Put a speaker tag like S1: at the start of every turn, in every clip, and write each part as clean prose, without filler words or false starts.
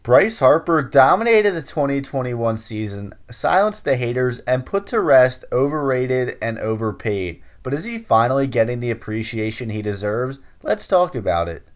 S1: Bryce Harper dominated the 2021 season, silenced the haters, and put to rest overrated and overpaid. But is he finally getting the appreciation he deserves? Let's talk about it.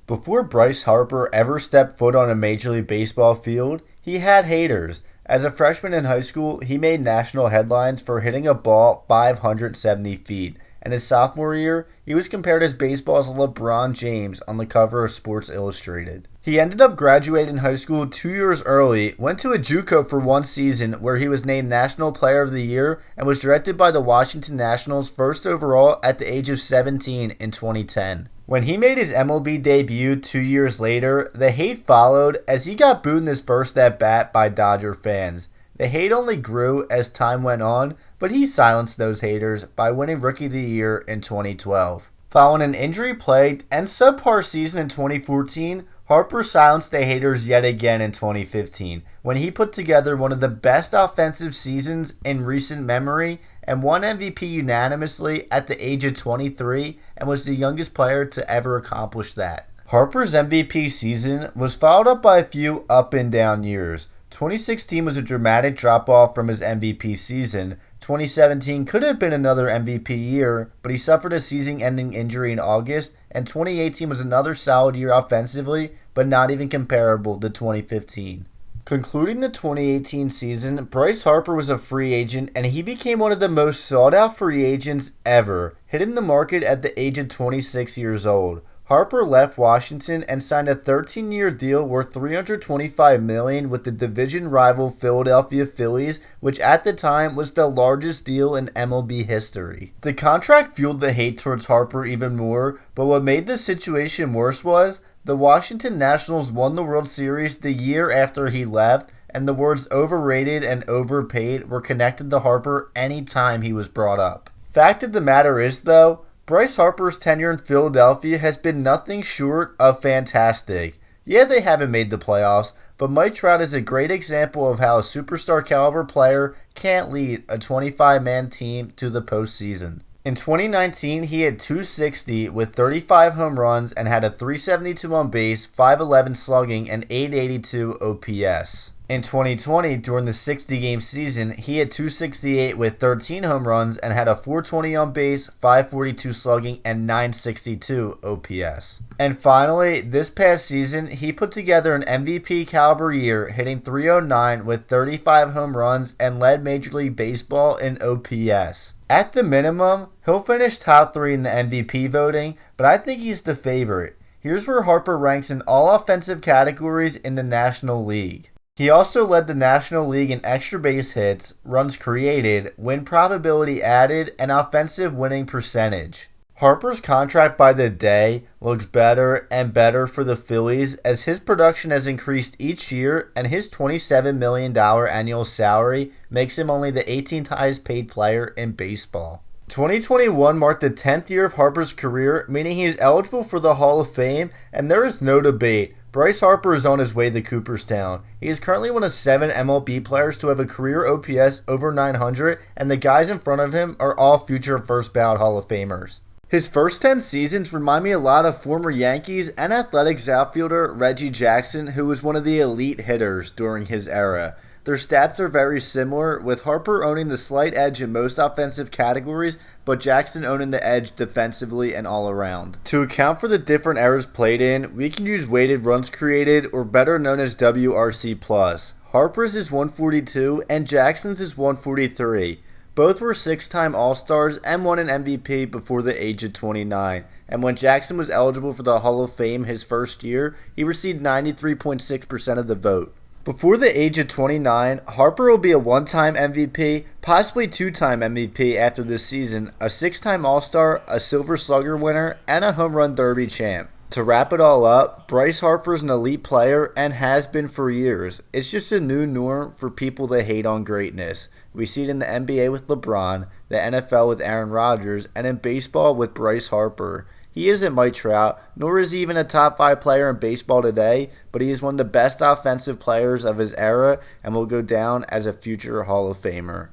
S1: Before Bryce Harper ever stepped foot on a Major League Baseball field, he had haters. As a freshman in high school, he made national headlines for hitting a ball 570 feet. And his sophomore year, he was compared as baseball's LeBron James on the cover of Sports Illustrated. He ended up graduating high school 2 years early, went to a JUCO for one season where he was named National Player of the Year, and was drafted by the Washington Nationals first overall at the age of 17 in 2010. When he made his MLB debut 2 years later, the hate followed as he got booed in his first at-bat by Dodger fans. The hate only grew as time went on, but he silenced those haters by winning Rookie of the Year in 2012. Following an injury-plagued and subpar season in 2014, Harper silenced the haters yet again in 2015 when he put together one of the best offensive seasons in recent memory and won MVP unanimously at the age of 23 and was the youngest player to ever accomplish that. Harper's MVP season was followed up by a few up and down years. 2016 was a dramatic drop-off from his MVP season. 2017 could have been another MVP year, but he suffered a season-ending injury in August, and 2018 was another solid year offensively, but not even comparable to 2015. Concluding the 2018 season, Bryce Harper was a free agent, and he became one of the most sought-out free agents ever, hitting the market at the age of 26 years old. Harper left Washington and signed a 13-year deal worth $325 million with the division rival Philadelphia Phillies, which at the time was the largest deal in MLB history. The contract fueled the hate towards Harper even more, but what made the situation worse was the Washington Nationals won the World Series the year after he left, and the words overrated and overpaid were connected to Harper anytime he was brought up. Fact of the matter is, though, Bryce Harper's tenure in Philadelphia has been nothing short of fantastic. Yeah, they haven't made the playoffs, but Mike Trout is a great example of how a superstar caliber player can't lead a 25-man team to the postseason. In 2019, he had 260 with 35 home runs and had a 372 on base, 511 slugging, and 882 OPS. In 2020, during the 60-game season, he had 268 with 13 home runs and had a 420 on base, 542 slugging, and 962 OPS. And finally, this past season, he put together an MVP caliber year, hitting 309 with 35 home runs and led Major League Baseball in OPS. At the minimum, he'll finish top 3 in the MVP voting, but I think he's the favorite. Here's where Harper ranks in all offensive categories in the National League. He also led the National League in extra base hits, runs created, win probability added, and offensive winning percentage. Harper's contract by the day looks better and better for the Phillies as his production has increased each year and his $27 million annual salary makes him only the 18th highest paid player in baseball. 2021 marked the 10th year of Harper's career, meaning he is eligible for the Hall of Fame, and there is no debate. Bryce Harper is on his way to Cooperstown. He is currently one of 7 MLB players to have a career OPS over 900, and the guys in front of him are all future first ballot Hall of Famers. His first 10 seasons remind me a lot of former Yankees and Athletics outfielder Reggie Jackson, who was one of the elite hitters during his era. Their stats are very similar, with Harper owning the slight edge in most offensive categories, but Jackson owning the edge defensively and all around. To account for the different eras played in, we can use weighted runs created, or better known as WRC+. Harper's is 142 and Jackson's is 143. Both were 6-time All-Stars and won an MVP before the age of 29. And when Jackson was eligible for the Hall of Fame his first year, he received 93.6% of the vote. Before the age of 29, Harper will be a 1-time MVP, possibly 2-time MVP after this season, a 6-time All-Star, a Silver Slugger winner, and a Home Run Derby champ. To wrap it all up, Bryce Harper is an elite player and has been for years. It's just a new norm for people that hate on greatness. We see it in the NBA with LeBron, the NFL with Aaron Rodgers, and in baseball with Bryce Harper. He isn't Mike Trout, nor is he even a top 5 player in baseball today, but he is one of the best offensive players of his era and will go down as a future Hall of Famer.